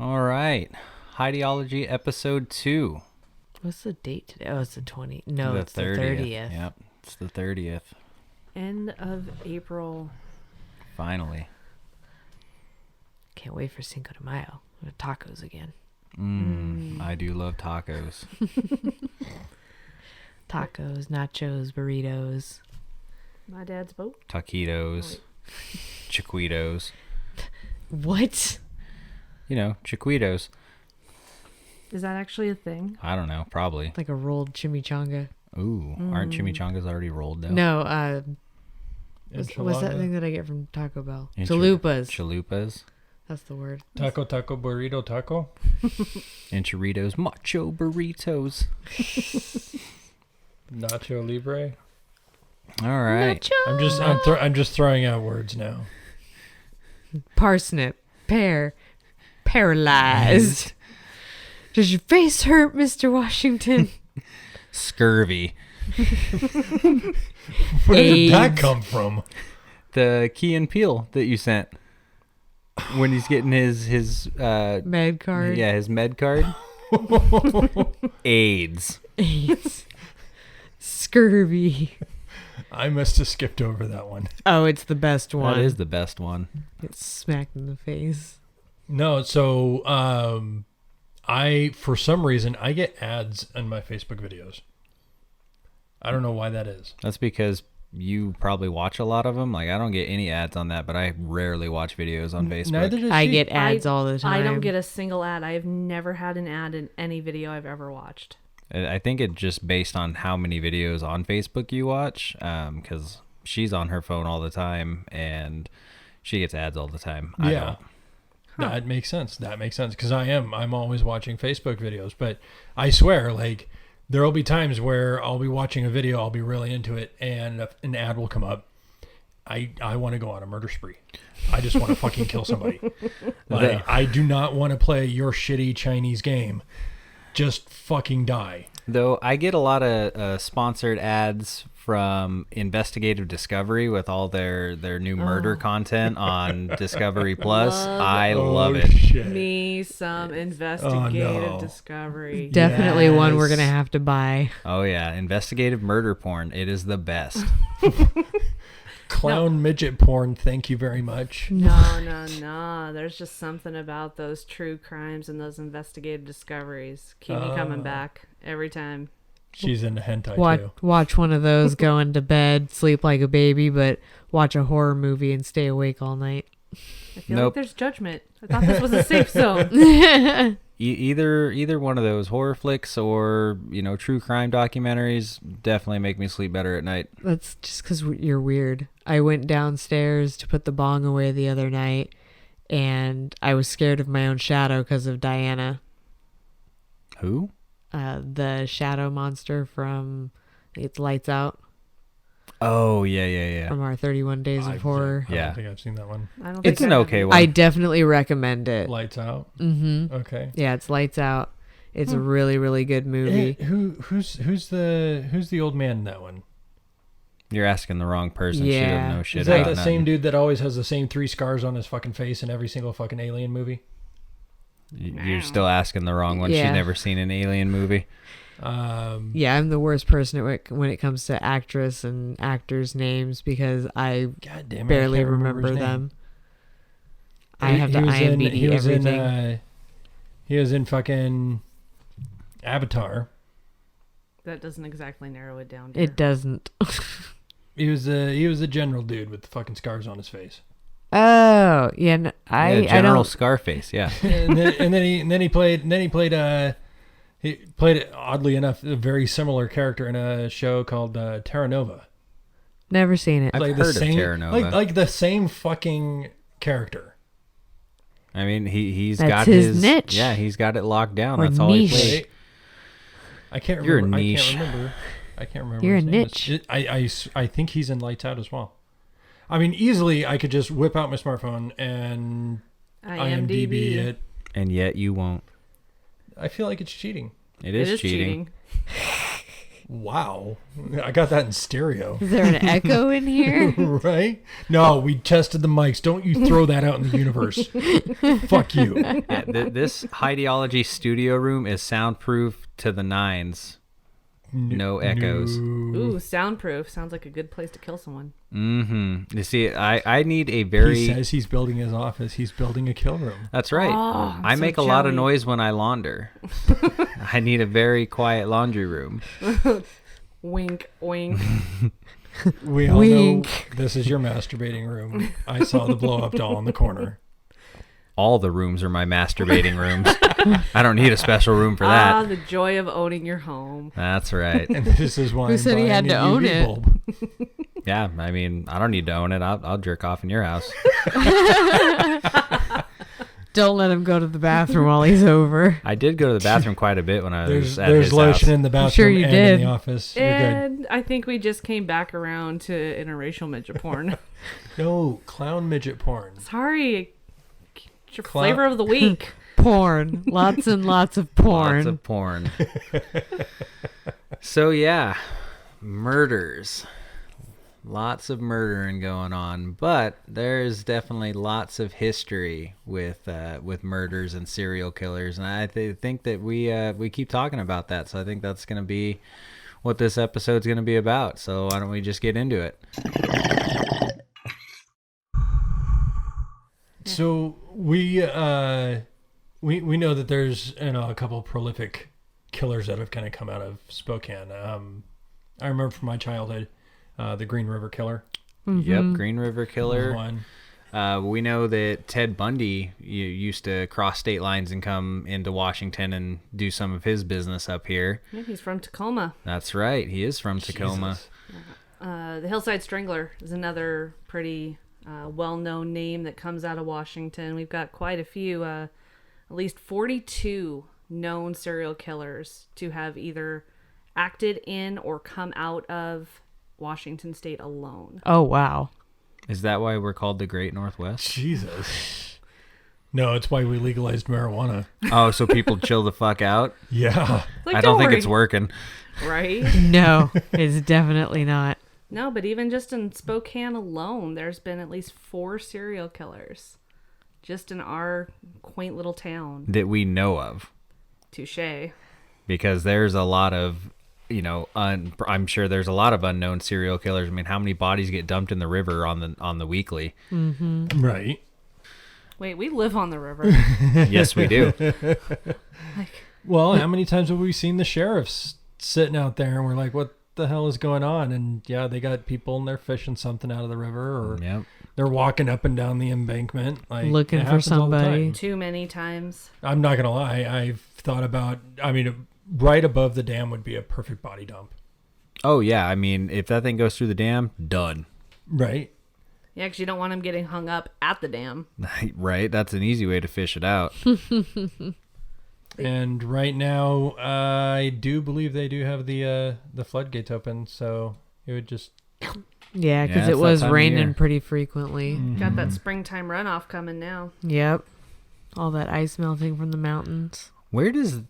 All right. Ideology episode 2. What's the date today? Oh, it's the 20th. No, it's the 30th. 30th. Yep, it's the 30th. End of April. Finally. Can't wait for Cinco de Mayo. Tacos again. I do love tacos. Tacos, nachos, burritos. My dad's boat. Taquitos. Chiquitos. What? You know, chiquitos. Is that actually a thing? I don't know, probably. Like a rolled chimichanga. Ooh, aren't chimichangas already rolled though? No, what's that thing that I get from Taco Bell? Chalupas. Chalupas. That's the word. Taco, burrito, taco. Enchiladas, macho burritos. Nacho Libre. All right. Nacho. I'm just throwing out words now. Parsnip. Pear. Paralyzed. Does your face hurt, Mr. Washington? Scurvy. Where did AIDS. that come from? The Key and Peele that you sent. When he's getting his Med card. Yeah, his med card. AIDS. AIDS. Scurvy. I must have skipped over that one. Oh, it's the best one. That is the best one. It's smacked in the face. No, so for some reason I get ads on my Facebook videos. I don't know why that is. That's because you probably watch a lot of them. Like, I don't get any ads on that, but I rarely watch videos on Facebook. Neither does I she. get ads all the time. I don't get a single ad. I have never had an ad in any video I've ever watched. I think it's just based on how many videos on Facebook you watch, because she's on her phone all the time, and she gets ads all the time. I Yeah. don't. That makes sense. That makes sense because I'm always watching Facebook videos, but I swear, like, there will be times where I'll be watching a video, I'll be really into it, and an ad will come up. I want to go on a murder spree. I just want to fucking kill somebody. Like, I do not want to play your shitty Chinese game. Just fucking die. Though I get a lot of sponsored ads from Investigative Discovery with all their new murder content on Discovery Plus. I love it. Shit. Me some investigative no. discovery. Definitely one we're Yes. going to have to buy. Oh yeah, investigative murder porn. It is the best. Clown midget porn, thank you very much. No. There's just something about those true crimes and those investigative discoveries. Keep me coming back every time. She's into hentai too. Watch one of those, go into bed, sleep like a baby, but watch a horror movie and stay awake all night. I feel Nope. like there's judgment. I thought this was a safe zone. Either one of those horror flicks or true crime documentaries definitely make me sleep better at night. That's just because you're weird. I went downstairs to put the bong away the other night, and I was scared of my own shadow because of Diana. Who? The shadow monster from It's Lights Out. Oh yeah. From our 31 Days of Horror. I Yeah. don't think I've seen that one. I don't It's think an I have okay either. one. I definitely recommend it. Lights Out. Mm-hmm. Okay. Yeah, it's Lights Out. It's a really, really good movie. Who's the old man in that one? You're asking the wrong person. She Yeah. doesn't know shit Is that about the nothing. same dude that always has the same 3 scars on his fucking face in every single fucking Alien movie? You're still asking the wrong one. Yeah. She's never seen an alien movie. Yeah, I'm the worst person when it comes to actress and actors' names because I God damn it, barely I can't remember his name. them. I have to IMDb everything. He was in fucking Avatar. That doesn't exactly narrow it down. Dear. It doesn't. He was a general dude with the fucking scars on his face. Oh, yeah. No, I General don't. Scarface. Yeah. and then he played oddly enough a very similar character in a show called Terra Nova. Never seen it. I've Like heard of Terra Nova. like the same fucking character. I mean, he's That's got his niche. Yeah, he's got it locked down. Or That's all he niche. plays. Right? I can't You're a remember. niche. I can't remember. You're his a name. niche. I think he's in Lights Out as well. I mean, easily I could just whip out my smartphone and IMDb it. And yet you won't. I feel like it's cheating. It is cheating. Wow. I got that in stereo. Is there an echo in here? Right? No, we tested the mics. Don't you throw that out in the universe. Fuck you. Yeah, this Ideology studio room is soundproof to the nines. No echoes. Ooh, soundproof. Sounds like a good place to kill someone. Mm-hmm. You see, I need a He very... says he's building his office. He's building a kill room. That's right. Oh, I'm I so make a lot of jelly. noise when I launder. I need a very quiet laundry room. Wink, wink. We all Wink. know this is your masturbating room. I saw the blow-up doll in the corner. All the rooms are my masturbating rooms. I don't need a special room for that. Ah, the joy of owning your home. That's right. And this is why Who I'm said he had buying a to own UV it? bulb. Yeah, I mean, I don't need to own it. I'll jerk off in your house. Don't let him go to the bathroom while he's over. I did go to the bathroom quite a bit when I was at There's his lotion house. in the bathroom sure you and did. in the office. You're And I think we just came back around to interracial midget porn. good. No, clown midget porn. Sorry. It's your Clown- flavor of the week. Porn. Lots and lots of porn. Lots of porn. So yeah, murders. Lots of murdering going on, but there's definitely lots of history with murders and serial killers, and I think that we keep talking about that. So I think that's going to be what this episode's going to be about. So why don't we just get into it? So we know that there's a couple of prolific killers that have kind of come out of Spokane. I remember from my childhood, the Green River Killer Yep, Green River was Killer. one. We know that Ted Bundy used to cross state lines and come into Washington and do some of his business up here. Yeah, he's from Tacoma. That's right. He is from Tacoma. Jesus. The Hillside Strangler is another pretty well-known name that comes out of Washington. We've got quite a few, at least 42 known serial killers to have either acted in or come out of Washington State alone. Oh, wow. Is that why we're called the Great Northwest? Jesus. No, it's why we legalized marijuana. Oh, so people chill the fuck out? Yeah. Like, I don't think worry. it's working. Right? No, it's definitely not. No, but even just in Spokane alone, there's been at least 4 serial killers just in our quaint little town. That we know of. Touche. Because there's a lot of, I'm sure there's a lot of unknown serial killers. I mean, how many bodies get dumped in the river on the weekly? Right. Wait, we live on the river. Yes, we do. Well, how many times have we seen the sheriffs sitting out there and we're like, what the hell is going on? And yeah, they got people and they're fishing something out of the river, or Yep. they're walking up and down the embankment like Looking it for happens all the somebody. time. Too many times. I'm not gonna lie, I've thought about, right above the dam would be a perfect body dump. Oh, yeah. I mean, if that thing goes through the dam, done. Right. Yeah, because you don't want them getting hung up at the dam. Right? That's an easy way to fish it out. And right now, I do believe they do have the floodgates open, so it would just Yeah, because it's it that was time of raining year. pretty frequently. Got that springtime runoff coming now. Yep. All that ice melting from the mountains. Where does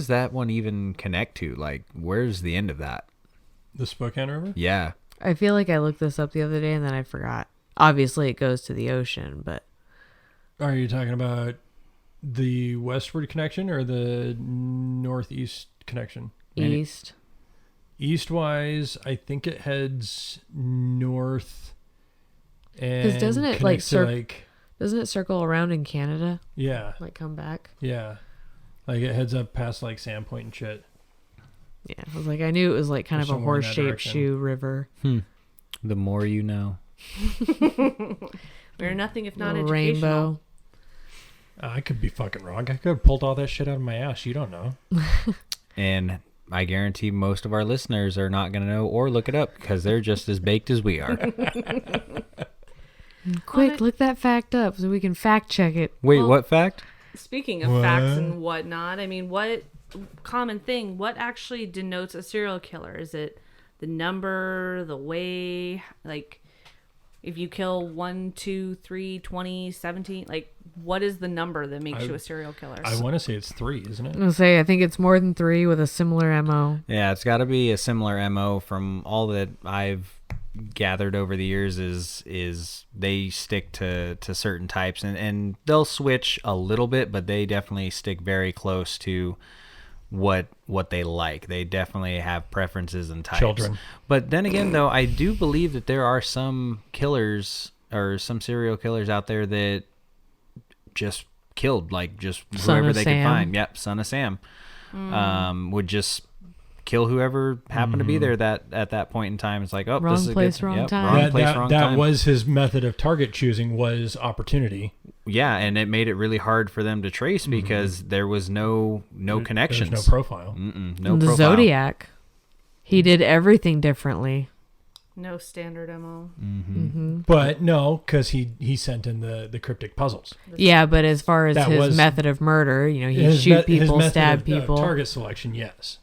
that one even connect to? Like, where's the end of that? the Spokane River. Yeah. I feel like I looked this up the other day and then I forgot. Obviously, it goes to the ocean, but Are you talking about the westward connection or the northeast connection? east. East-wise, I think it heads north. And doesn't it, connects to, Doesn't it circle around in Canada? yeah, Like come back? yeah, like it heads up past like Sandpoint and shit. Yeah. I was like, I knew it was like kind Or of a somewhere in that horse-shaped direction. shoe river. The more you know. We're nothing if not Little educational. rainbow. I could be fucking wrong. I could have pulled all that shit out of my ass. You don't know. And I guarantee most of our listeners are not going to know or look it up because they're just as baked as we are. Quick, look that fact up so we can fact check it. Wait, Well- what fact? Speaking of facts and whatnot, I mean, what common thing, what actually denotes a serial killer? Is it the number, the way, like, If you kill 1, 2, 3, 20, 17, like what is the number that makes you a serial killer? I want to say it's 3, isn't it? I'll say I think it's more than 3 with a similar MO. Yeah, it's got to be a similar MO from all that I've gathered over the years is they stick to certain types and they'll switch a little bit, but they definitely stick very close to what they like. They definitely have preferences and types. Children. But then again, though, I do believe that there are some killers or some serial killers out there that just killed, like just Son whoever of they Sam. could find. Yep, Son of Sam. Would just kill whoever happened to be there that at that point in time. It's like, oh, Wrong this is a place, good, wrong yep, time. wrong place, wrong that time. was his method of target choosing, was opportunity. Yeah, and it made it really hard for them to trace because there was no connections. There's no profile. No the profile. Zodiac. He did everything differently. No standard MO. But no, because he sent in the cryptic puzzles. Yeah, but as far as That his was- method of murder, you know, he'd His shoot his people, method stab of, people. target selection, yes.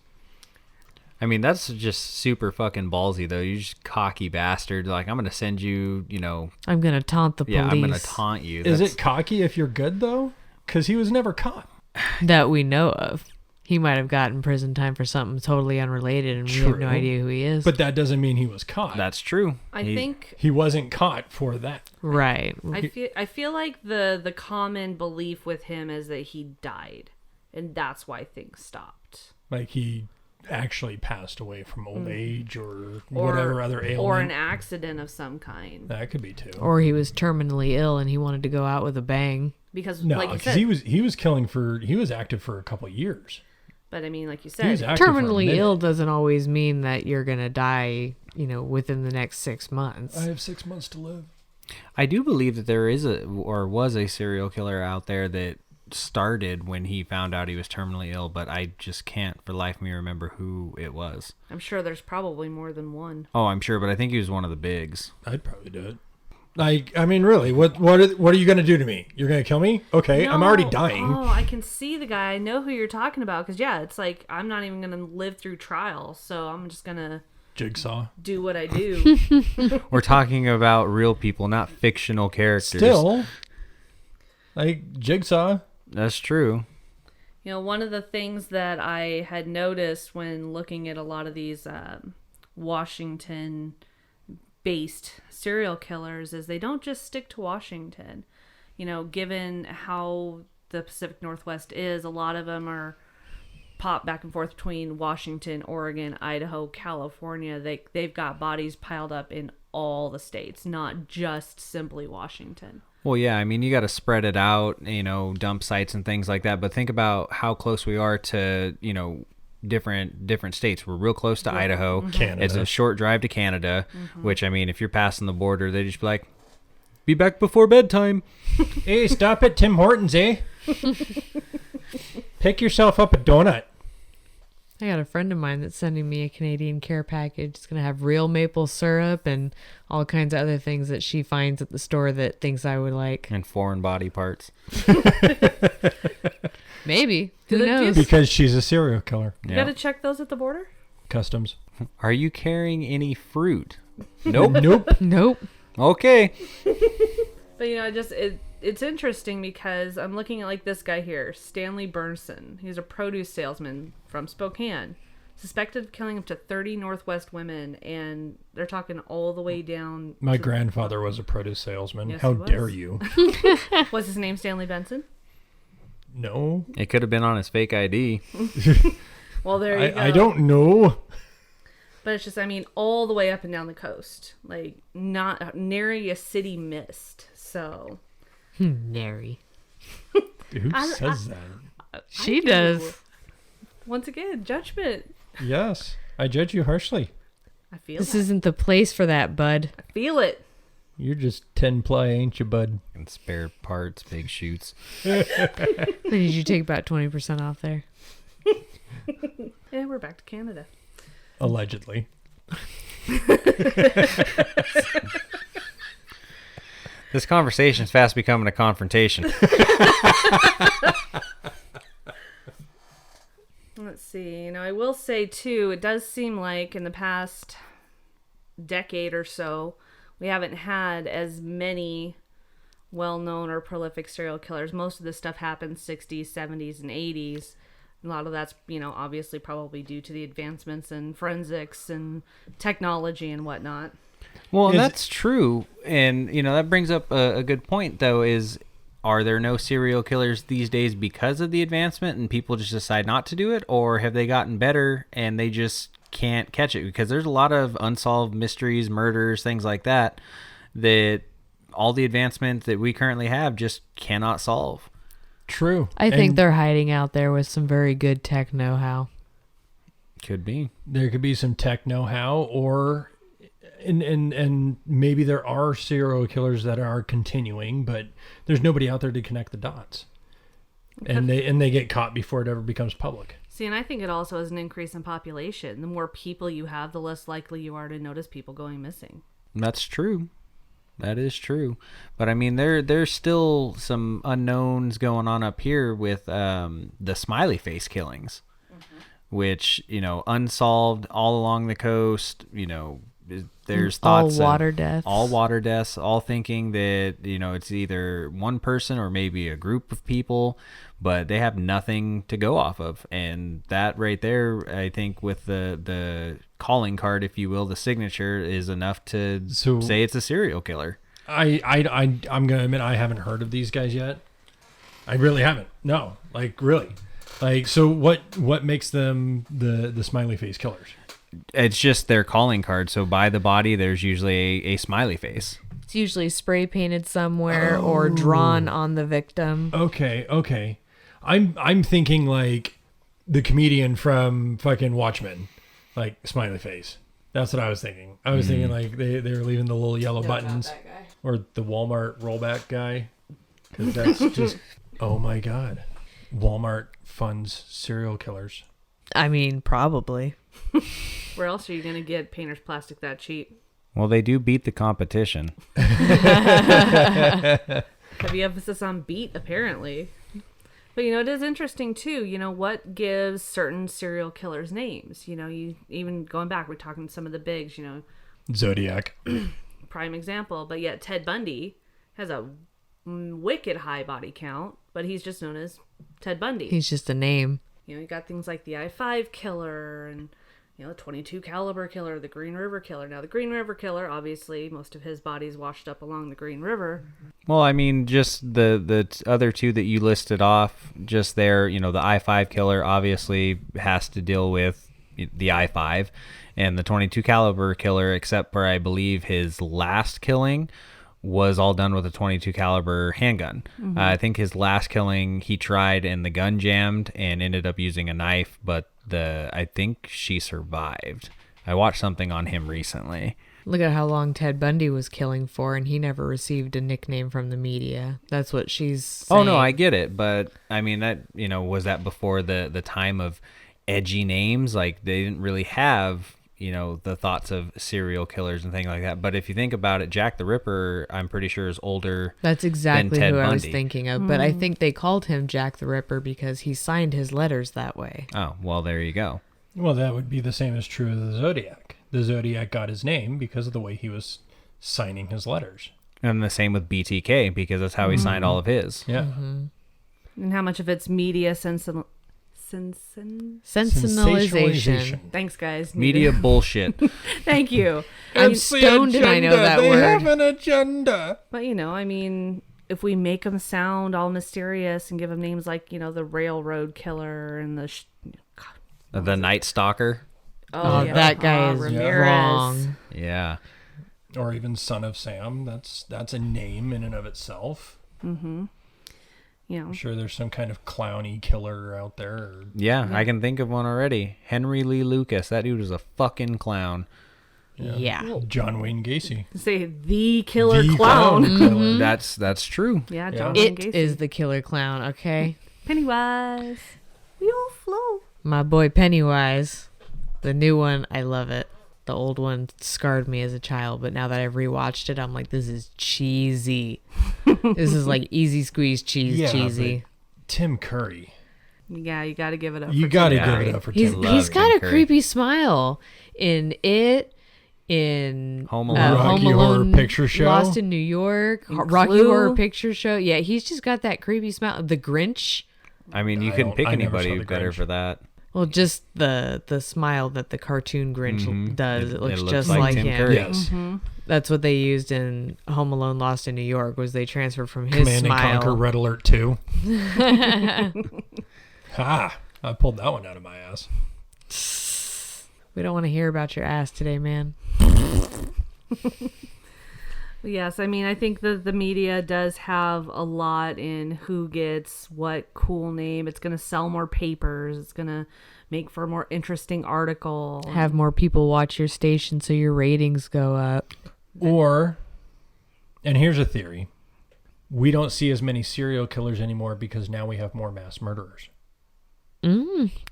I mean, that's just super fucking ballsy, though. You just cocky bastard. Like, I'm gonna send you. I'm going to taunt the police. Yeah, I'm gonna taunt you. Is That's- it cocky if you're good though? Because he was never caught. that we know of. He might have gotten prison time for something totally unrelated, and we have no True. idea who he is. But that doesn't mean he was caught. That's true. I He- think He wasn't caught for that. right. I feel like the common belief with him is that he died, and that's why things stopped. Like he actually passed away from old age or whatever other ailment. or an accident of some kind. That could be too. Or he was terminally ill and he wanted to go out with a bang. Because No, like you because said, he was active for a couple of years. but I mean, like you He was said, active for a Terminally minute. ill doesn't always mean that you're going to die, you know, within the next 6 months. I have 6 months to live. I do believe that there is was a serial killer out there that started when he found out he was terminally ill, but I just can't for the life of me remember who it was. I'm sure there's probably more than one. Oh, I'm sure, but I think he was one of the bigs. I'd probably do it. Like, I mean, really, what are you going to do to me? You're going to kill me? Okay, I'm already No. dying. Oh, I can see the guy. I know who you're talking about. Because, yeah, it's like I'm not even going to live through trial. So I'm just going to Jigsaw. do what I do. We're talking about real people, not fictional characters. Still, like Jigsaw. That's true. You know, one of the things that I had noticed when looking at a lot of these Washington-based serial killers is they don't just stick to Washington. You know, given how the Pacific Northwest is, a lot of them are pop back and forth between Washington, Oregon, Idaho, California. They've got bodies piled up in all the states, not just simply Washington. Well, yeah, I mean, you got to spread it out, dump sites and things like that. But think about how close we are to, different states. We're real close to Idaho. Canada. It's a short drive to Canada, which, I mean, if you're passing the border, they just be like, be back before bedtime. Hey, stop at Tim Hortons, eh? Pick yourself up a donut. I got a friend of mine that's sending me a Canadian care package. It's going to have real maple syrup and all kinds of other things that she finds at the store that thinks I would like. And foreign body parts. Maybe. Who Good knows? juice. Because she's a serial killer. You Yeah. got to check those at the border? Customs. Are you carrying any fruit? Nope. Nope. Nope. Okay. But it's interesting because I'm looking at like this guy here, Stanley Burnson. He's a produce salesman from Spokane, suspected of killing up to 30 Northwest women, and they're talking all the way down. My to- grandfather was a produce salesman. Yes, How he was. dare you? Was his name Stanley Benson? No. It could have been on his fake ID. Well, there you go. I don't know. But it's just, I mean, all the way up and down the coast, like not nary a city missed. So Nary. Who I- says that? She do. does. Once again, judgment. Yes. I judge you harshly. I feel This that. isn't the place for that, bud. I feel it. You're just 10 ply, ain't you, bud? And spare parts, big shoots. I need you to take about 20% off there. Yeah, we're back to Canada. Allegedly. This conversation is fast becoming a confrontation. Let's see. I will say too, it does seem like in the past decade or so, we haven't had as many well-known or prolific serial killers. Most of this stuff happened 60s, 70s, and 80s. A lot of that's, obviously probably due to the advancements in forensics and technology and whatnot. Well, that's true. And, that brings up a good point, though, is are there no serial killers these days because of the advancement and people just decide not to do it? Or have they gotten better and they just can't catch it? Because there's a lot of unsolved mysteries, murders, things like that all the advancement that we currently have just cannot solve. True. I think they're hiding out there with some very good tech know-how. Could be. There could be some tech know-how, or and maybe there are serial killers that are continuing, but there's nobody out there to connect the dots. And they get caught before it ever becomes public. See, and I think it also is an increase in population. The more people you have, the less likely you are to notice people going missing. That's true. That is true. But I mean, there's still some unknowns going on up here with the smiley face killings, which, unsolved all along the coast. There's thoughts all water deaths. All water deaths, all thinking that, it's either one person or maybe a group of people, but they have nothing to go off of. And that right there, I think with the calling card, if you will, the signature is enough to say it's a serial killer. I'm going to admit I haven't heard of these guys yet. I really haven't. No, really. So what makes them the smiley face killers? It's just their calling card. So by the body, there's usually a smiley face. It's usually spray painted somewhere or drawn on the victim. Okay. I'm thinking like the comedian from fucking Watchmen, like smiley face. That's what I was thinking. I was thinking like they were leaving the little yellow buttons, or the Walmart rollback guy, because that's just oh my god, Walmart funds serial killers. I mean, probably. Where else are you going to get painter's plastic that cheap? Well, they do beat the competition. Heavy emphasis on beat, apparently. But, it is interesting, too, what gives certain serial killers names. You even going back, we're talking some of the bigs, Zodiac. Prime example. But yet Ted Bundy has a wicked high body count, but he's just known as Ted Bundy. He's just a name. You got things like the I-5 killer and, the 22 caliber killer, the Green River killer. Now, the Green River killer, obviously, most of his body's washed up along the Green River. Well, I mean, just the other two that you listed off, just there, the I-5 killer obviously has to deal with the I-5, and the 22 caliber killer, except for, I believe, his last killing was all done with a 22 caliber handgun. I think his last killing he tried and the gun jammed and ended up using a knife, but I think she survived. I watched something on him recently. Look at how long Ted Bundy was killing for, and he never received a nickname from the media. That's what she's saying. Oh no, I get it, but I mean that was that before the time of edgy names? Like they didn't really have the thoughts of serial killers and things like that. But if you think about it, Jack the Ripper, I'm pretty sure is older. That's exactly than Ted who I was Bundy. thinking of. But I think they called him Jack the Ripper because he signed his letters that way. Oh, well, there you go. Well, that would be the same as true of the Zodiac. The Zodiac got his name because of the way he was signing his letters. And the same with BTK, because that's how he signed all of his. Yeah. And how much of it's media Sensationalization. Thanks, guys. Media bullshit. Thank you. I'm stoned and I know that they word. have an agenda. But, if we make them sound all mysterious and give them names like, the Railroad Killer and The Night Stalker. Oh, that guy is Ramirez. wrong. Yeah. Or even Son of Sam. That's a name in and of itself. I'm sure there's some kind of clowny killer out there. Yeah, I can think of one already. Henry Lee Lucas. That dude was a fucking clown. Yeah. John Wayne Gacy. Say the killer The clown. killer. That's true. Yeah, Yeah. John Wayne It Gacy. is the killer clown, okay? Pennywise. We all flow. My boy Pennywise. The new one, I love it. The old one scarred me as a child, but now that I've rewatched it, I'm like, this is cheesy. This is like easy squeeze cheesy. but Tim Curry. Yeah, you got to give it up. You for got to Tim give Curry. it up for He's Tim love he's got Tim a Curry. creepy smile in it. in Home Alone. Rocky Horror Picture Show. Lost in New York, In Rocky Clue. Horror Picture Show. Yeah, he's just got that creepy smile. The Grinch. I mean, you couldn't pick I never saw anybody The better Grinch. for that. Well, just the smile that the cartoon Grinch does. It looks just like like Tim him. Curry. Yes. That's what they used in Home Alone Lost in New York, was they transferred from his Command and smile. Conquer Red Alert 2. Ha! I pulled that one out of my ass. We don't want to hear about your ass today, man. Yes, I mean, I think the media does have a lot in who gets what cool name. It's going to sell more papers. It's going to make for a more interesting article. Have more people watch your station so your ratings go up. Or, and here's a theory, we don't see as many serial killers anymore because now we have more mass murderers.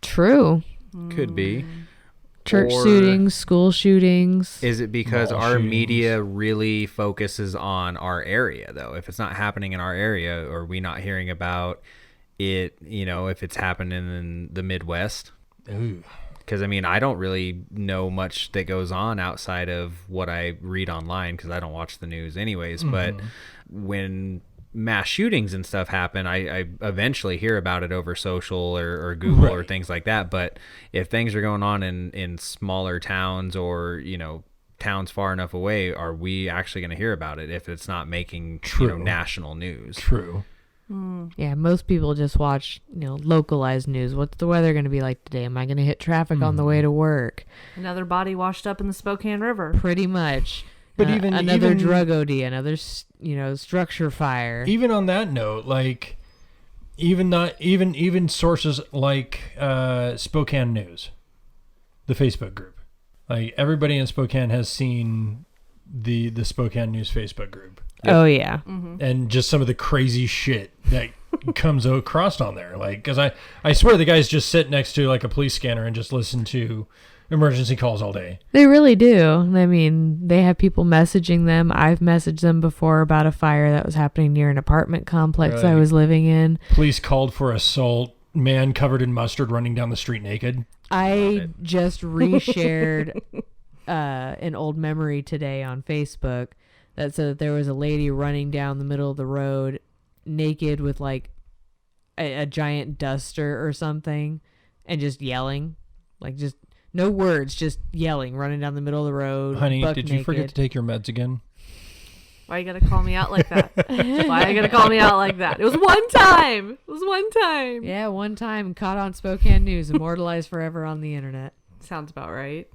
True. Could be. Church Or- shootings, school shootings. Is it because Mall our shootings. media really focuses on our area, though? If it's not happening in our area, or we not hearing about it, if it's happening in the Midwest? Ooh. Because, I mean, I don't really know much that goes on outside of what I read online because I don't watch the news anyways. But when mass shootings and stuff happen, I eventually hear about it over social or Google or Right. things like that. But if things are going on in smaller towns or, towns far enough away, are we actually going to hear about it if it's not making True. national news? True. Yeah, most people just watch, localized news. What's the weather going to be like today? Am I going to hit traffic on the way to work? Another body washed up in the Spokane River. Pretty much. But even- another even- drug OD, another structure fire. Even on that note, like, even sources like Spokane News, the Facebook group, like everybody in Spokane has seen the Spokane News Facebook group. Oh yeah. And just some of the crazy shit that comes across on there. Like, because I swear the guys just sit next to like a police scanner and just listen to emergency calls all day. They really do. I mean, they have people messaging them. I've messaged them before about a fire that was happening near an apartment complex I Right. was living in. Police called for assault. Man covered in mustard running down the street naked. I just reshared an old memory today on Facebook that said that there was a lady running down the middle of the road naked with like a giant duster or something and just yelling. Like just no words, just yelling, running down the middle of the road. Honey, buck did you forget naked. to take your meds again? Why you gotta call me out like that? Why you gotta call me out like that? It was one time. It was one time. Yeah, one time caught on Spokane News, immortalized forever on the internet. Sounds about right.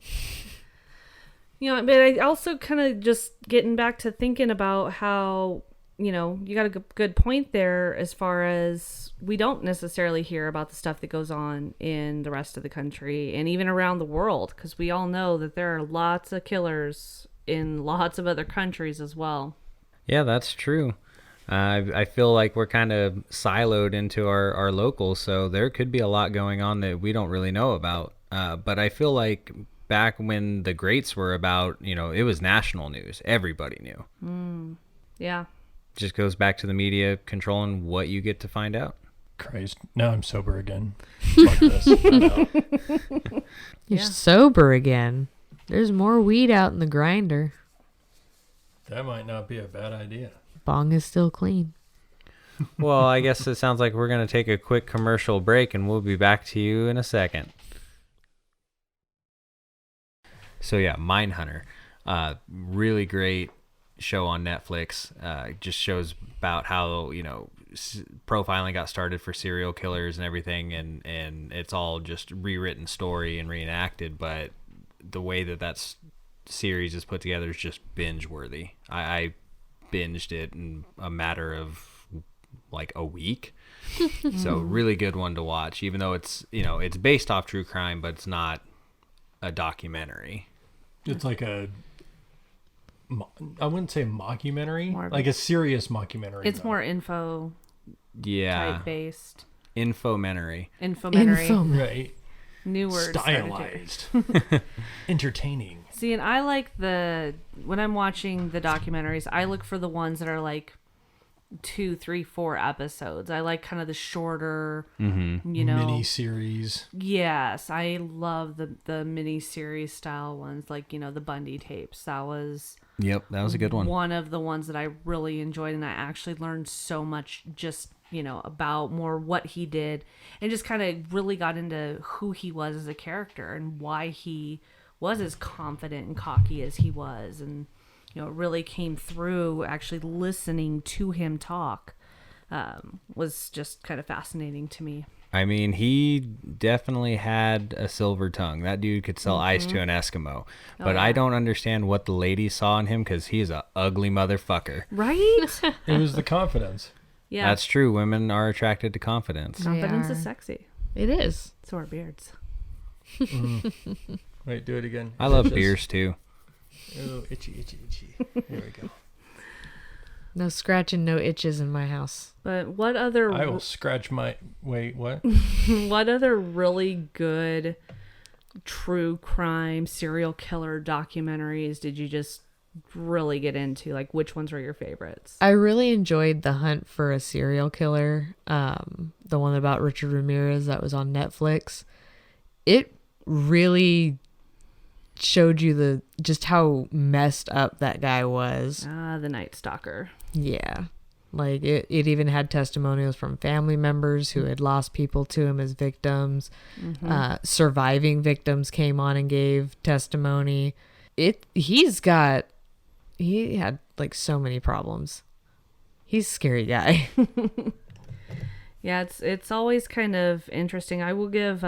But I also kind of just getting back to thinking about how, you got a good point there as far as we don't necessarily hear about the stuff that goes on in the rest of the country and even around the world, because we all know that there are lots of killers in lots of other countries as well. Yeah, that's true. I feel like we're kind of siloed into our locals, so there could be a lot going on that we don't really know about. But I feel like back when the greats were about, it was national news. Everybody knew. Yeah. Just goes back to the media controlling what you get to find out. Christ, now I'm sober again. Fuck this. I'm out. You're Yeah. sober again. There's more weed out in the grinder. That might not be a bad idea. Bong is still clean. Well, I guess it sounds like we're going to take a quick commercial break, and we'll be back to you in a second. So yeah, Mindhunter, really great show on Netflix. Just shows about how profiling got started for serial killers and everything, and it's all just rewritten story and reenacted. But the way that series is put together is just binge worthy. I binged it in a matter of like a week. So really good one to watch, even though it's it's based off true crime, but it's not a documentary. It's like I wouldn't say mockumentary, More of like a serious mockumentary. It's though. more info Yeah, type based. infomentary. Infomentary. Right. New word. Stylized. Entertaining. See, and I like when I'm watching the documentaries, I look for the ones that are like 2, 3, 4 episodes. I like kind of the shorter, Mm-hmm. Mini series. Yes, I love the mini series style ones, like the Bundy tapes. That was Yep, that was a good one. one of the ones that I really enjoyed, and I actually learned so much just about more what he did, and just kind of really got into who he was as a character and why he was as confident and cocky as he was, and it really came through actually listening to him talk. Was just kind of fascinating to me. I mean, he definitely had a silver tongue. That dude could sell ice to an Eskimo. But yeah. I don't understand what the ladies saw in him because he's a ugly motherfucker. Right? It was the confidence. Yeah. That's true. Women are attracted to confidence. Confidence They is are. sexy. It is. So are beards. Wait, do it again. I love Itches. beers too. Oh, itchy. Here we go. No scratching, no itches in my house. But what other I will scratch my... Wait, what? what other really good true crime serial killer documentaries did you just really get into? Like, which ones were your favorites? I really enjoyed The Hunt for a Serial Killer, the one about Richard Ramirez that was on Netflix. It really showed you just how messed up that guy was. The Night Stalker. Yeah. Like it even had testimonials from family members who had lost people to him as victims. Surviving victims came on and gave testimony. He had like so many problems. He's a scary guy. Yeah, it's always kind of interesting. I will give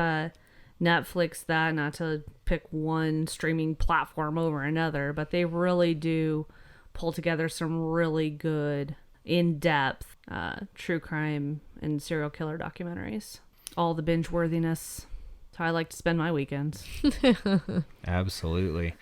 Netflix that, not to pick one streaming platform over another, but they really do pull together some really good, in-depth true crime and serial killer documentaries. All the binge worthiness. That's how I like to spend my weekends. Absolutely.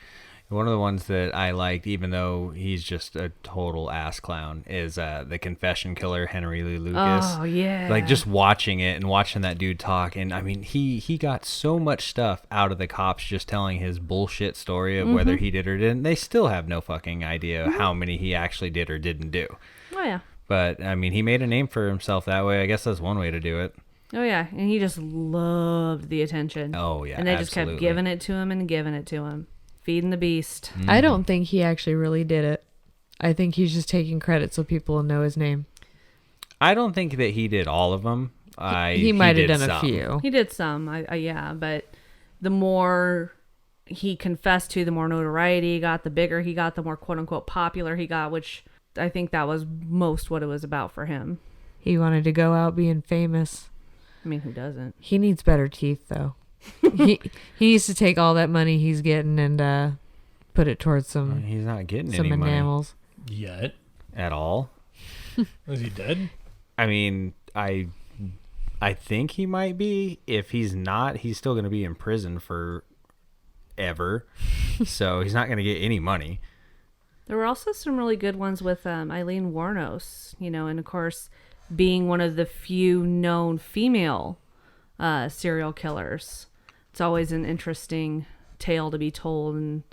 One of the ones that I liked, even though he's just a total ass clown, is the Confession Killer, Henry Lee Lucas. Oh, yeah. Like, just watching it and watching that dude talk. And, I mean, he got so much stuff out of the cops just telling his bullshit story of whether he did or didn't. They still have no fucking idea how many he actually did or didn't do. Oh, yeah. But, I mean, he made a name for himself that way. I guess that's one way to do it. Oh, yeah. And he just loved the attention. Oh, yeah, And they just kept absolutely. giving it to him and giving it to him. Feeding the beast. I don't think he actually really did it. I think he's just taking credit so people will know his name. I don't think that he did all of them. He might have did done a some. few. He did some, yeah, but the more he confessed to, the more notoriety he got, the bigger he got, the more quote-unquote popular he got, which I think that was most what it was about for him. He wanted to go out being famous. I mean, who doesn't? He needs better teeth, though. he needs to take all that money he's getting and put it towards some He's not getting any money enamels. Yet. at all. Is he dead? I mean, I think he might be. If he's not, he's still going to be in prison forever. So he's not going to get any money. There were also some really good ones with Eileen Wuornos, and of course, being one of the few known female serial killers. It's always an interesting tale to be told, and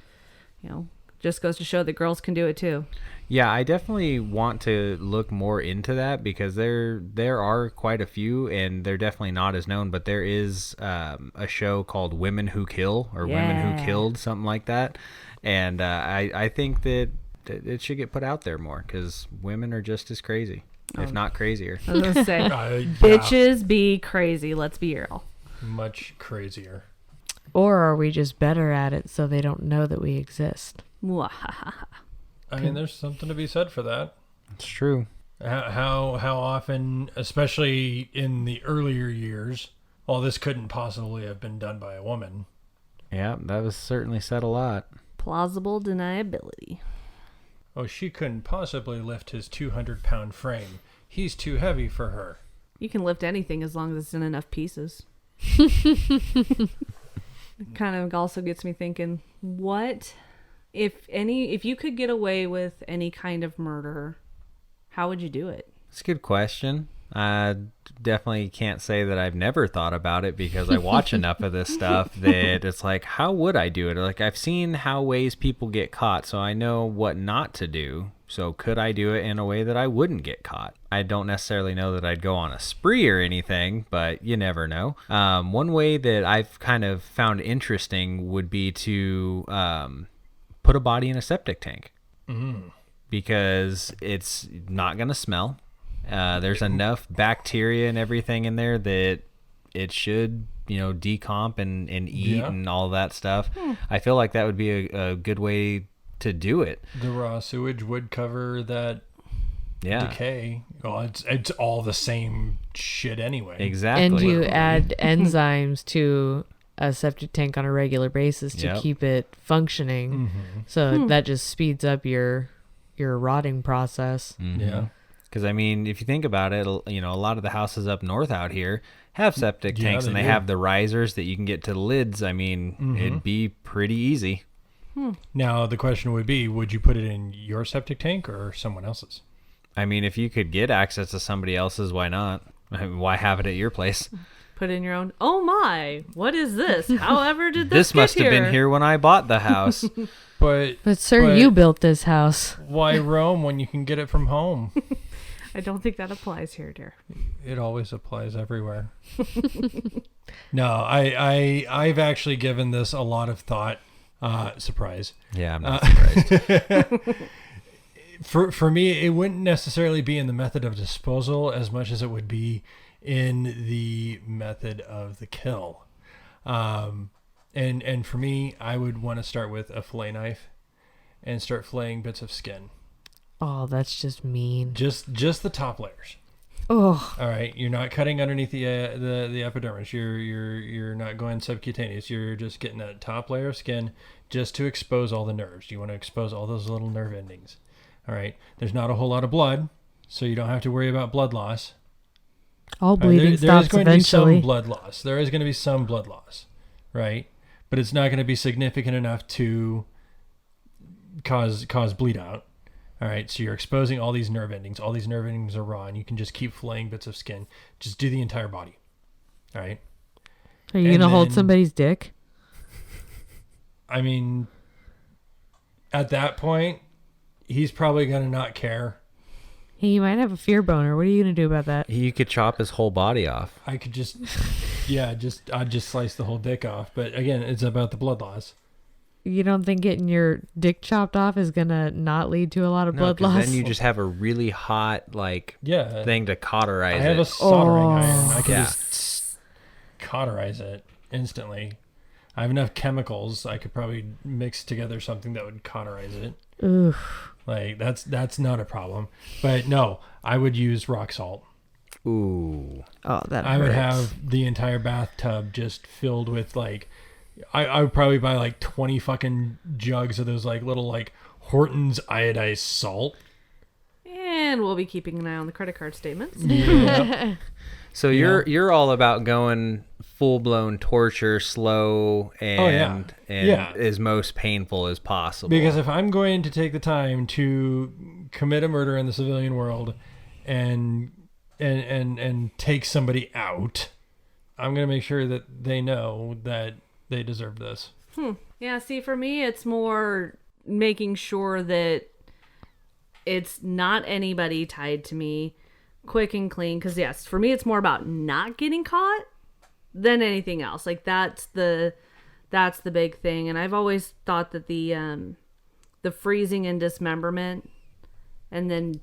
just goes to show that girls can do it too. Yeah, I definitely want to look more into that because there are quite a few, and they're definitely not as known. But there is a show called Women Who Kill or Women Who Yeah. Killed, something like that. And I think that it should get put out there more because women are just as crazy, if not crazier. I was gonna say, Yeah, bitches be crazy. Let's be real. much crazier. Or are we just better at it so they don't know that we exist? Mwahaha. I mean, there's something to be said for that. It's true. How often, especially in the earlier years, well, this couldn't possibly have been done by a woman. Yeah, that was certainly said a lot. Plausible deniability. Oh, she couldn't possibly lift his 200-pound frame. He's too heavy for her. You can lift anything as long as it's in enough pieces. Kind of also gets me thinking, what if you could get away with any kind of murder, how would you do it? It's a good question. I definitely can't say that I've never thought about it because I watch enough of this stuff that it's like, how would I do it? Like, I've seen how ways people get caught, so I know what not to do. So could I do it in a way that I wouldn't get caught? I don't necessarily know that I'd go on a spree or anything, but you never know. One way that I've kind of found interesting would be to put a body in a septic tank. Because it's not going to smell. There's enough bacteria and everything in there that it should, decomp and eat and all that stuff. I feel like that would be a good way to do it. The raw sewage would cover that decay. Well, it's all the same shit anyway. Exactly. And you add enzymes to a septic tank on a regular basis to keep it functioning. So that just speeds up your rotting process. Yeah. Because, I mean, if you think about it, a lot of the houses up north out here have septic tanks, and they have the risers that you can get to the lids. I mean, it'd be pretty easy. Now, the question would be, would you put it in your septic tank or someone else's? I mean, if you could get access to somebody else's, why not? I mean, why have it at your place? Put in your own. Oh my! What is this? However, did This get must have been here when I bought the house. But sir, you built this house. Why roam when you can get it from home? I don't think that applies here, dear. It always applies everywhere. No, I've actually given this a lot of thought. Surprise. Yeah, I'm not surprised. For me, it wouldn't necessarily be in the method of disposal as much as it would be in the method of the kill. And for me, I would want to start with a fillet knife and start filleting bits of skin. Oh, that's just mean. Just the top layers. Oh. All right, you're not cutting underneath the epidermis. You're not going subcutaneous. You're just getting that top layer of skin just to expose all the nerves. You want to expose all those little nerve endings. All right. There's not a whole lot of blood, so you don't have to worry about blood loss. All bleeding there is stops going to be eventually. some blood loss. There is going to be some blood loss, right? But it's not going to be significant enough to cause bleed out. All right, so you're exposing all these nerve endings. All these nerve endings are raw, and you can just keep filleting bits of skin. Just do the entire body. All right. Are you going to hold somebody's dick? I mean, at that point, he's probably going to not care. Hey, you might have a fear boner. What are you going to do about that? You could chop his whole body off. I could just, I'd just slice the whole dick off. But again, it's about the blood loss. You don't think getting your dick chopped off is going to not lead to a lot of blood loss? Then you just have a really hot, thing to cauterize I have it. a soldering iron. I can Yeah. just cauterize it instantly. I have enough chemicals. I could probably mix together something that would cauterize it. Oof. That's not a problem. But no, I would use rock salt. Ooh. Oh, that hurts. I would have the entire bathtub just filled with I would probably buy 20 fucking jugs of those little Horton's iodized salt. And we'll be keeping an eye on the credit card statements. Yeah. So you're all about going full blown torture, slow, and as most painful as possible. Because if I'm going to take the time to commit a murder in the civilian world and take somebody out, I'm going to make sure that they know that they deserve this. Yeah, see, for me, it's more making sure that it's not anybody tied to me, quick and clean. Because, yes, for me, it's more about not getting caught than anything else. That's the big thing. And I've always thought that the freezing and dismemberment and then,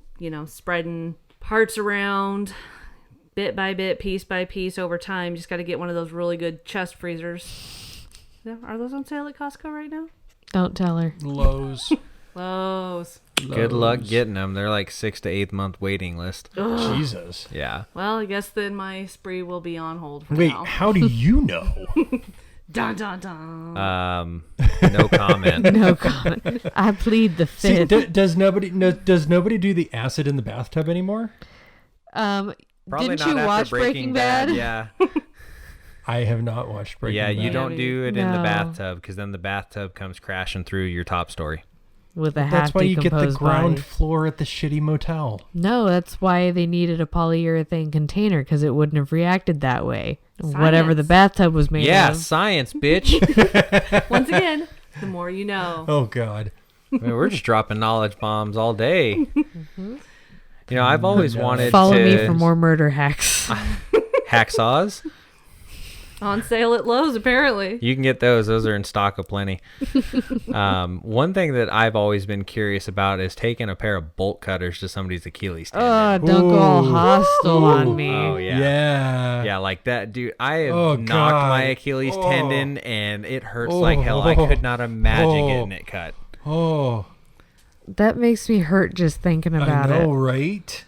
spreading parts around bit by bit, piece by piece over time, just got to get one of those really good chest freezers. Are those on sale at Costco right now? Don't tell her. Lowe's. Lowe's. Good luck getting them. They're 6 to 8 month waiting list. Ugh. Jesus. Yeah. Well, I guess then my spree will be on hold for Wait, now. how do you know? Dun, dun, dun. No comment. No comment. I plead the See, fifth. does nobody do the acid in the bathtub anymore? Probably Didn't not you after watch Breaking Bad? Yeah. I have not watched Breaking Bad. You don't do it in the No. bathtub because then the bathtub comes crashing through your top story. With a half That's why you get the decomposed ground body. floor at the shitty motel. No, that's why they needed a polyurethane container because it wouldn't have reacted that way. Whatever the Science. bathtub was made Yeah, of. science, bitch. Once again, the more you know. Oh God. I mean, we're just dropping knowledge bombs all day. You know, I've always wanted Follow to me for more murder hacks. hacksaws. On sale at Lowe's, apparently. You can get those. Those are in stock aplenty. One thing that I've always been curious about is taking a pair of bolt cutters to somebody's Achilles tendon. Don't go all Ooh. hostile on me. Oh, yeah. Yeah. Yeah, like that, dude. I have Oh, knocked God. my Achilles Oh. tendon, and it hurts like hell. I could not imagine getting it cut. Oh, That makes me hurt just thinking about I know, it. right?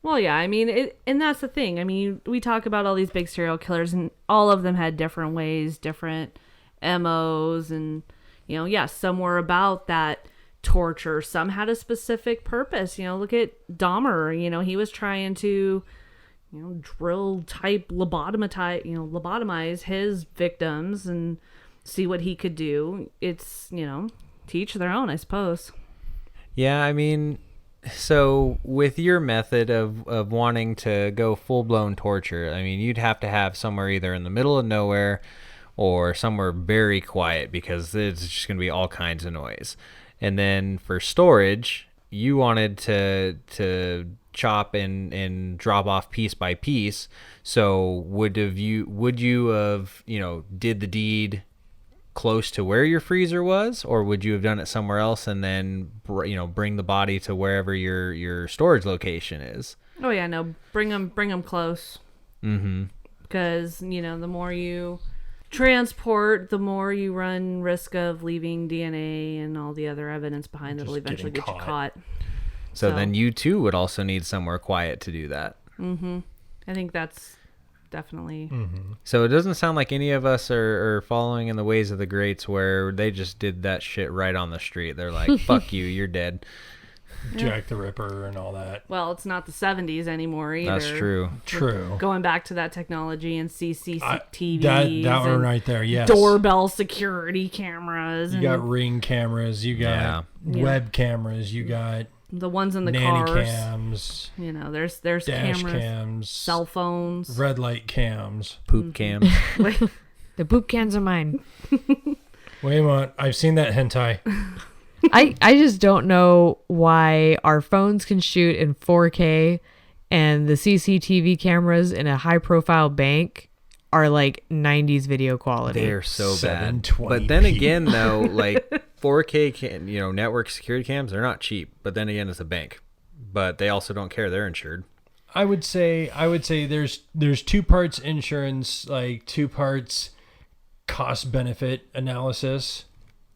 Well, yeah, I mean, and that's the thing. I mean, we talk about all these big serial killers, and all of them had different ways, different MOs, and, you know, yeah, some were about that torture. Some had a specific purpose. You know, look at Dahmer. You know, he was trying to, you know, lobotomize his victims and see what he could do. It's, you know, to each their own, I suppose. Yeah, I mean, so with your method of wanting to go full-blown torture, I mean, you'd have to have somewhere either in the middle of nowhere or somewhere very quiet because it's just going to be all kinds of noise. And then for storage, you wanted to chop and drop off piece by piece. So would you have, you know, did the deed close to where your freezer was, or would you have done it somewhere else and then bring the body to wherever your storage location is? Oh yeah, no, bring them close. Mm-hmm. Because, you know, the more you transport, the more you run risk of leaving DNA and all the other evidence behind that'll Just eventually getting get you caught. So then you too would also need somewhere quiet to do that. Mm-hmm. I think that's definitely. So it doesn't sound like any of us are following in the ways of the greats where they just did that shit right on the street. They're like, fuck you, you're dead. Jack the Ripper and all that. Well, it's not the 70s anymore either. That's true. True. Going back to that technology and CCTVs. That one and right there, yes. doorbell security cameras. You and got ring cameras, you got Yeah. web cameras, you got the ones in the nanny cars. cams, You know, there's dash cameras, cams, cell phones. red light cams. Poop cams. The poop cans are mine. Wait a minute, I've seen that hentai. I just don't know why our phones can shoot in 4K and the CCTV cameras in a high profile bank are like 90s video quality. They're so bad. 720p. But then again, though, like 4K network security cams, they're not cheap. But then again, it's a bank. But they also don't care. They're insured. I would say there's two parts insurance, like two parts cost benefit analysis.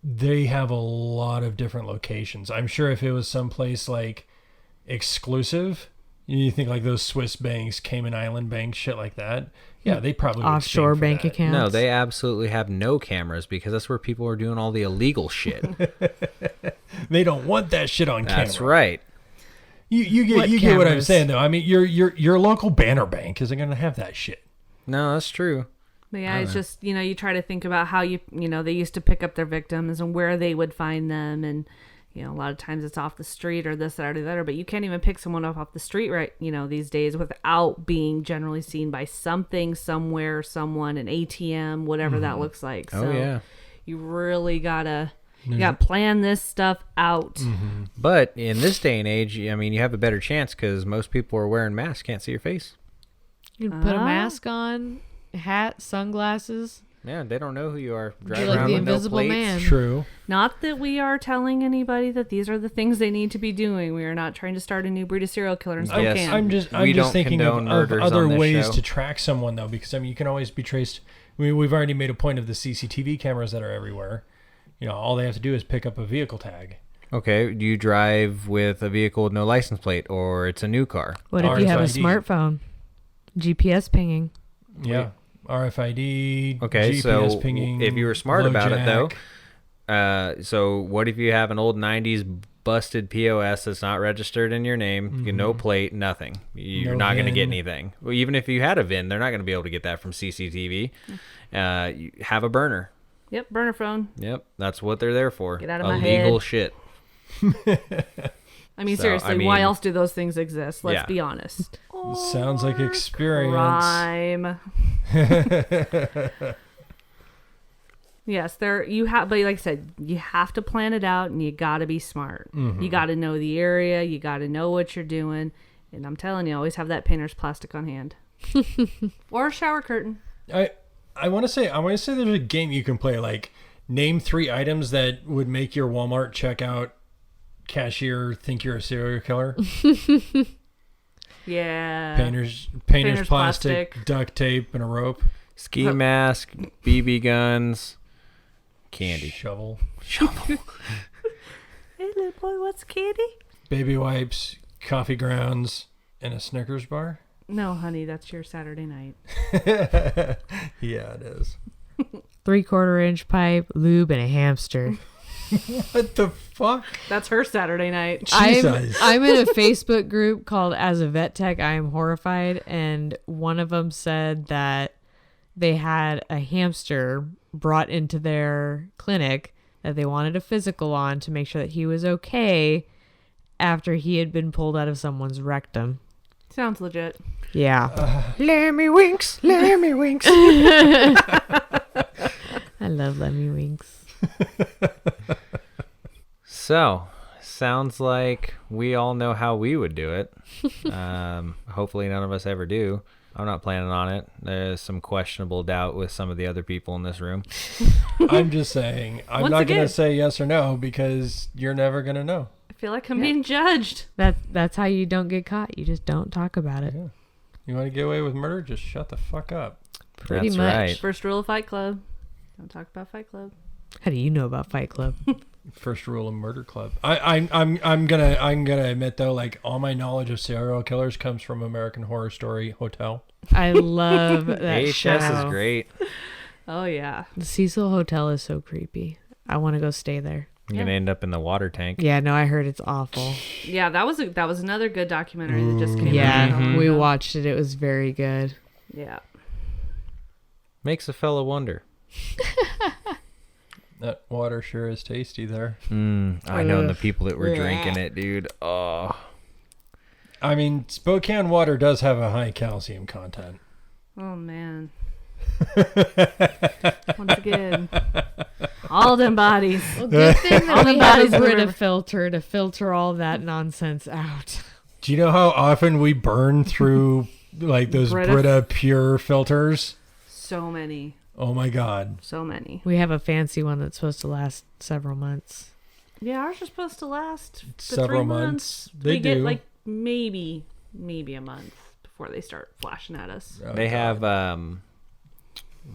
They have a lot of different locations. I'm sure if it was someplace like exclusive, you think like those Swiss banks, Cayman Island banks, shit like that. Yeah, they probably would Offshore sting for bank that. accounts. No, they absolutely have no cameras because that's where people are doing all the illegal shit. They don't want that shit on camera. That's right. You get What what I'm cameras? saying though. I mean, your local banner bank isn't going to have that shit. No, that's true. But yeah, it's just, you know, you try to think about how they used to pick up their victims and where they would find them. And, you know, a lot of times it's off the street or this, that, or the other. But you can't even pick someone up off the street right, you know, these days without being generally seen by something, somewhere, someone, an ATM, whatever that looks like. So Oh, yeah. you really got to plan this stuff out. But in this day and age, I mean, you have a better chance because most people are wearing masks, can't see your face. You can put a Ah. mask on, hat, sunglasses. Yeah, they don't know who you are. Drive You're like around the with no invisible plates. man. True. Not that we are telling anybody that these are the things they need to be doing. We are not trying to start a new breed of serial killer in Spokane. Yes. I'm just We don't thinking of condone murders other on this ways show. to track someone though, because I mean you can always be traced. We've already made a point of the CCTV cameras that are everywhere. You know, all they have to do is pick up a vehicle tag. Okay, do you drive with a vehicle with no license plate or it's a new car? What if you have a RFID. smartphone? GPS pinging. Yeah. RFID. Okay, GPS so pinging. if you were smart low about it, though, jack. so what if you have an old 90s busted POS that's not registered in your name, no plate, nothing? You're No not going to get VIN. anything. Well, even if you had a VIN, they're not going to be able to get that from CCTV. You have a burner. Yep, burner phone. Yep, that's what they're there for. Get out of my Illegal head. shit. I mean, So, seriously, I why mean- else do those things exist? Let's Yeah. be honest. Sounds like experience. Crime. Yes, there you have, but like I said, you have to plan it out, and you got to be smart. You got to know the area, you got to know what you're doing, and I'm telling you, always have that painter's plastic on hand, or a shower curtain. I want to say there's a game you can play, like name 3 items that would make your Walmart checkout cashier think you're a serial killer. Yeah. Painter's plastic, duct tape, and a rope. Ski mask, BB guns, candy. Shovel. Hey, little boy, what's candy? Baby wipes, coffee grounds, and a Snickers bar. No, honey, that's your Saturday night. Yeah, it is. 3/4-inch pipe, lube, and a hamster. What the fuck? That's her Saturday night. Jesus. I'm in a Facebook group called As a Vet Tech, I Am Horrified, and one of them said that they had a hamster brought into their clinic that they wanted a physical on to make sure that he was okay after he had been pulled out of someone's rectum. Sounds legit. Yeah. Lemmy Winks, Lemmy Winks. I love Lemmy Winks. So, sounds like we all know how we would do it. Hopefully none of us ever do. I'm not planning on it. There's some questionable doubt with some of the other people in this room. I'm just saying. I'm Once not going again- to say yes or no because you're never going to know. I feel like I'm being judged. That's how you don't get caught. You just don't talk about it. Yeah. You want to get away with murder? Just shut the fuck up. Pretty That's much. right. First rule of Fight Club. Don't talk about Fight Club. How do you know about Fight Club? First rule of Murder Club. I'm gonna admit though, like all my knowledge of serial killers comes from American Horror Story Hotel. I love that AHS show. is great. Oh, yeah. The Cecil Hotel is so creepy. I want to go stay there. You're going to end up in the water tank. Yeah, no, I heard it's awful. Yeah, that was another good documentary that just came out. Yeah, not long we ago. watched it. It was very good. Yeah. Makes a fellow wonder. That water sure is tasty there. I know the people that were drinking it, dude. Oh. I mean, Spokane water does have a high calcium content. Oh, man. Once again. All them bodies. Well, good thing that we bodies had in a the Brita river. filter to filter all that nonsense out. Do you know how often we burn through like those Brita- Brita pure filters? So many. Oh my god. So many. We have a fancy one that's supposed to last several months. Yeah, ours are supposed to last the Several 3 months. months. They we get do. like maybe a month before they start flashing at us. Oh, They God. have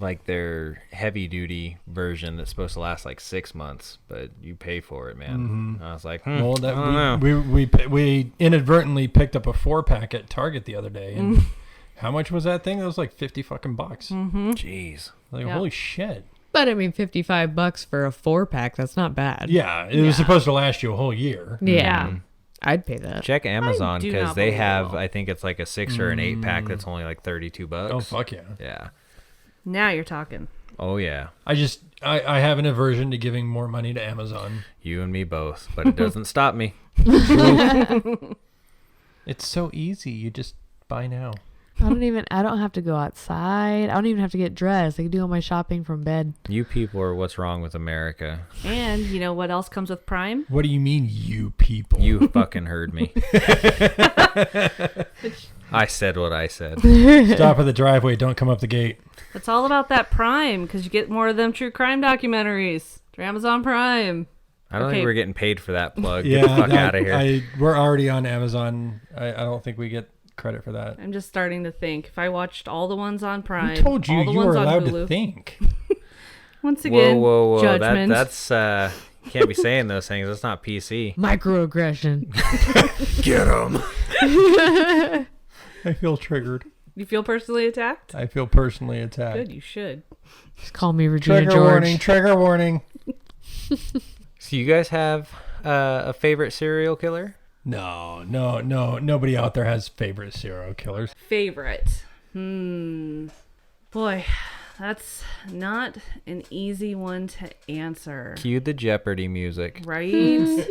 like their heavy duty version that's supposed to last like 6 months, but you pay for it, man. I was like, Well, I don't know. we inadvertently picked up a 4-pack at Target the other day, and how much was that thing? It was like $50 fucking bucks. Jeez. Like Yeah. holy shit. But I mean, $55 for a 4-pack, that's not bad. Yeah, it was supposed to last you a whole year. Yeah. Mhm. I'd pay that. Check Amazon do because not they believe have, it. I think it's like a 6 or an 8-pack that's only like $32. Oh fuck yeah. Yeah. Now you're talking. Oh yeah. I have an aversion to giving more money to Amazon. You and me both, but it doesn't stop me. It's so easy. You just buy now. I don't have to go outside. I don't even have to get dressed. I can do all my shopping from bed. You people are what's wrong with America. And you know what else comes with Prime? What do you mean, you people? You fucking heard me. I said what I said. Stop at the driveway. Don't come up the gate. It's all about that Prime because you get more of them true crime documentaries through Amazon Prime. I don't Okay. think we're getting paid for that plug. Get the fuck out of here. We're already on Amazon. I don't think we get credit for that. I'm just starting to think if I watched all the ones on Prime, Who told you all the you ones were on allowed Hulu. to think? Once again, Whoa. judgment. That's you can't be saying those things. That's not PC. Microaggression. Get him. I feel triggered. You feel personally attacked? I feel personally attacked. Good, you should. Just call me Regina Trigger George. warning. Trigger warning. So you guys have a favorite serial killer? No. Nobody out there has favorite serial killers. Favorite. Boy, that's not an easy one to answer. Cue the Jeopardy music. Right? Do,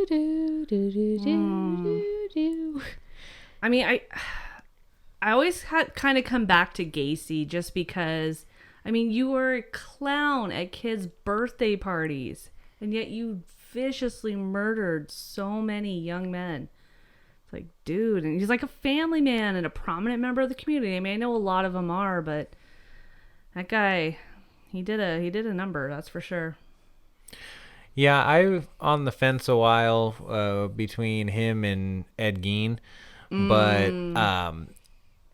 do, do, do, do, do. I mean, I always kind of come back to Gacy just because I mean, you were a clown at kids' birthday parties, and yet you viciously murdered so many young men. It's like, dude, and he's like a family man and a prominent member of the community. I mean, I know a lot of them are, but that guy, he did a number, that's for sure. Yeah, I've on the fence a while between him and Ed Gein, but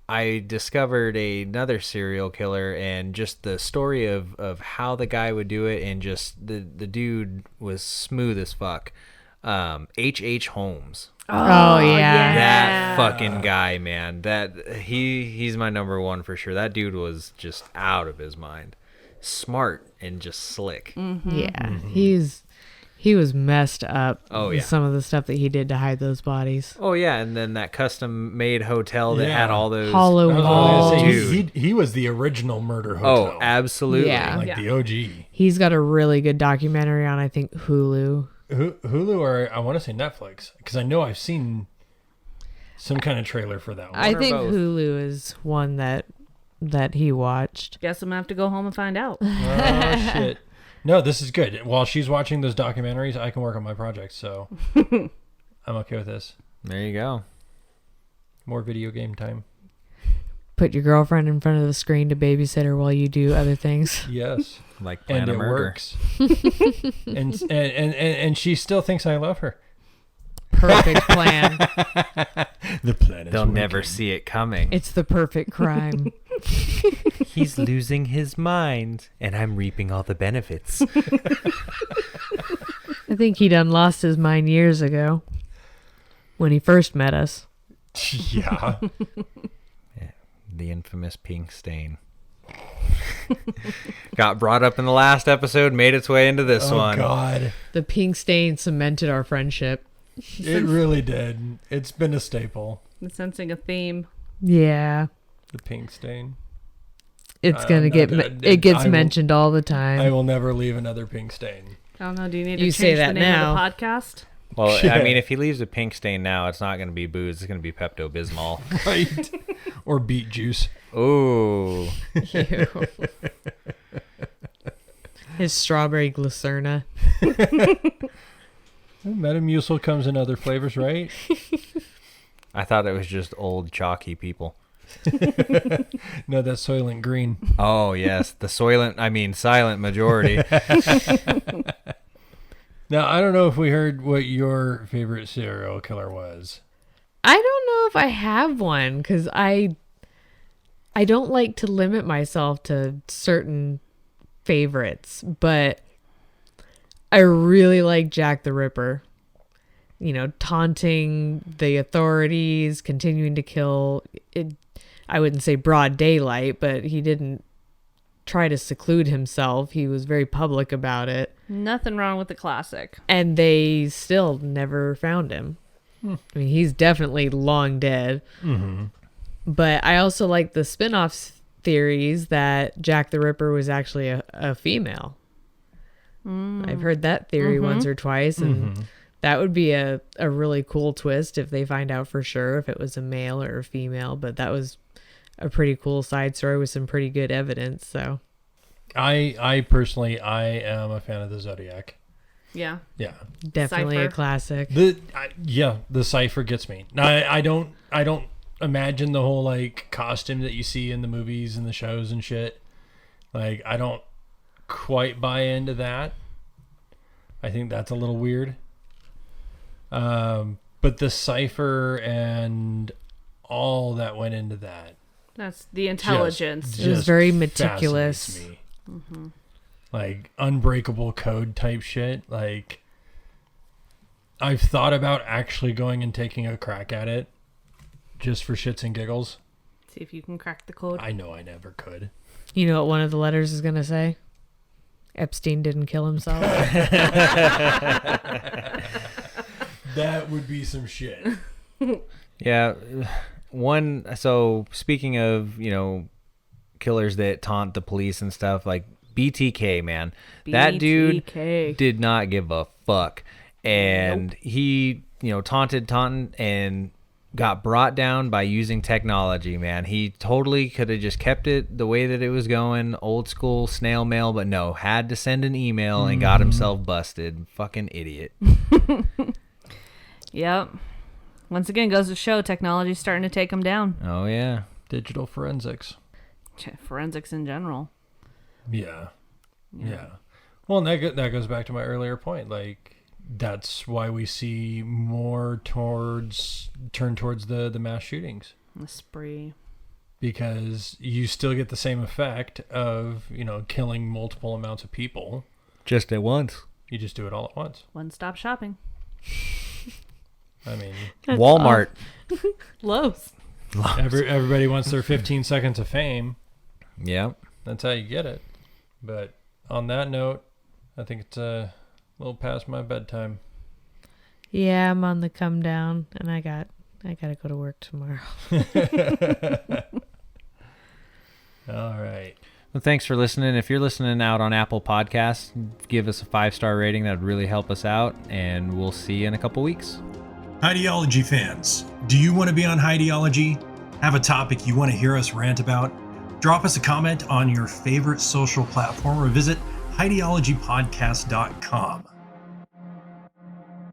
I discovered another serial killer, and just the story of how the guy would do it, and just the dude was smooth as fuck. H. Holmes. Oh, yeah. That fucking guy, man. He's my number one for sure. That dude was just out of his mind. Smart and just slick. Yeah. He was messed up. Oh, with yeah. some of the stuff that he did to hide those bodies. Oh yeah, and then that custom made hotel that had all those hollow I was walls. gonna say, Dude. he was the original murder hotel. Oh, absolutely. Yeah. Like the OG. He's got a really good documentary on, I think, Hulu. Hulu or I want to say Netflix, because I know I've seen some kind of trailer for that one. I or think both. Hulu is one that he watched. Guess I'm gonna have to go home and find out. Oh shit! No, this is good. While she's watching those documentaries, I can work on my project, so I'm okay with this. There you go. More video game time. Put your girlfriend in front of the screen to babysit her while you do other things. Yes, Like plan and a it murder. works. and she still thinks I love her. Perfect plan. The plan is They'll never working. see it coming. It's the perfect crime. He's losing his mind, and I'm reaping all the benefits. I think he done lost his mind years ago when he first met us. Yeah. The infamous pink stain. Got brought up in the last episode, made its way into this Oh one. God, The pink stain cemented our friendship. it really did. It's been a staple. I'm sensing a theme. Yeah. The pink stain. It's gonna get it gets I will- mentioned all the I time. will never leave another pink stain. I don't know. Do you need to You change say the that name now. of the podcast? Well, Yeah. I mean, if he leaves a pink stain now, it's not going to be booze. It's going to be Pepto-Bismol. Right. Or beet juice. Ooh. Ew. His strawberry glycerna. Metamucil comes in other flavors, right? I thought it was just old chalky people. No, that's Soylent Green. Oh, yes. The silent majority. Now, I don't know if we heard what your favorite serial killer was. I don't know if I have one because I don't like to limit myself to certain favorites, but I really like Jack the Ripper. You know, taunting the authorities, continuing to kill. I wouldn't say broad daylight, but he didn't try to seclude himself. He was very public about it. Nothing wrong with the classic. And they still never found him. I mean, he's definitely long dead. Mm-hmm. But I also like the spin-off theories that Jack the Ripper was actually a female. I've heard that theory once or twice, and that would be a really cool twist if they find out for sure if it was a male or a female. But that was a pretty cool side story with some pretty good evidence. So I personally, I am a fan of the Zodiac. Yeah. Yeah. definitely a Cypher. classic. The cipher gets me. Now, I don't imagine the whole like costume that you see in the movies and the shows and shit. Like, I don't quite buy into that. I think that's a little weird. But the cipher and all that went into that. That's the intelligence. It was very fascinates meticulous. me. Like unbreakable code type shit. Like, I've thought about actually going and taking a crack at it just for shits and giggles. See if you can crack the code. I know I never could. You know what one of the letters is going to say? Epstein didn't kill himself. That would be some shit. Yeah. So speaking of, killers that taunt the police and stuff, like BTK, man. That dude BTK. did not give a fuck. And he, taunted, and got brought down by using technology, man. He totally could have just kept it the way that it was going, old school snail mail, but no, had to send an email and got himself busted. Fucking idiot. Yep. Once again, goes to show technology's starting to take them down. Oh, yeah. Digital forensics. Forensics in general. Yeah. Well, and that goes back to my earlier point. Like, that's why we see more turn towards the mass shootings. The spree. Because you still get the same effect of, killing multiple amounts of people. Just at once. You just do it all at once. One-stop shopping. I mean, Walmart. Lowe's. everybody wants their 15 seconds of fame. Yep. That's how you get it. But on that note, I think it's a little past my bedtime. Yeah, I'm on the come down, and I gotta go to work tomorrow. All right. Well, thanks for listening. If you're listening out on Apple Podcasts, give us a 5-star rating. That would really help us out, and we'll see you in a couple weeks. Ideology fans, do you want to be on Ideology? Have a topic you want to hear us rant about? Drop us a comment on your favorite social platform or visit ideologypodcast.com.